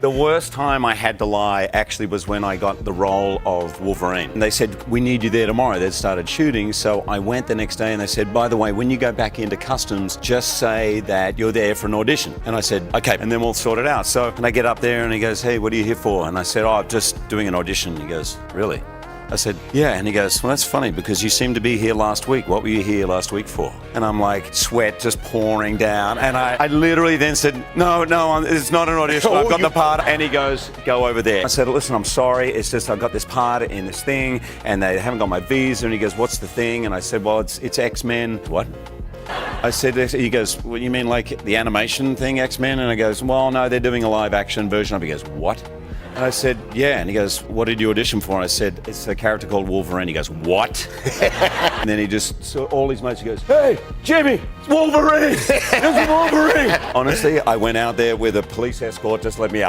The worst time I had to lie actually was when I got the role of Wolverine. And they said, we need you there tomorrow. They'd started shooting, so I went the next day and they said, by the way, when you go back into customs, just say that you're there for an audition. And I said, okay, and then we'll sort it out. So, and I get up there and he goes, hey, what are you here for? And I said, oh, just doing an audition. He goes, really? I said, yeah. And he goes, well, that's funny because you seemed to be here last week. What were you here last week for? And I'm like, sweat just pouring down. And I literally then said, no, it's not an audition. I've got the part. And he goes, go over there. I said, listen, I'm sorry. It's just I've got this part in this thing and they haven't got my visa. And he goes, what's the thing? And I said, well, it's X-Men. What? I said, he goes, well, you mean like the animation thing, X-Men? And I goes, well, no, they're doing a live action version of it. He goes, what? And I said, yeah. And he goes, what did you audition for? And I said, it's a character called Wolverine. He goes, what? And then he just saw all his mates. He goes, hey, Jimmy, it's Wolverine. It's Wolverine. Honestly, I went out there with a police escort, just let me out.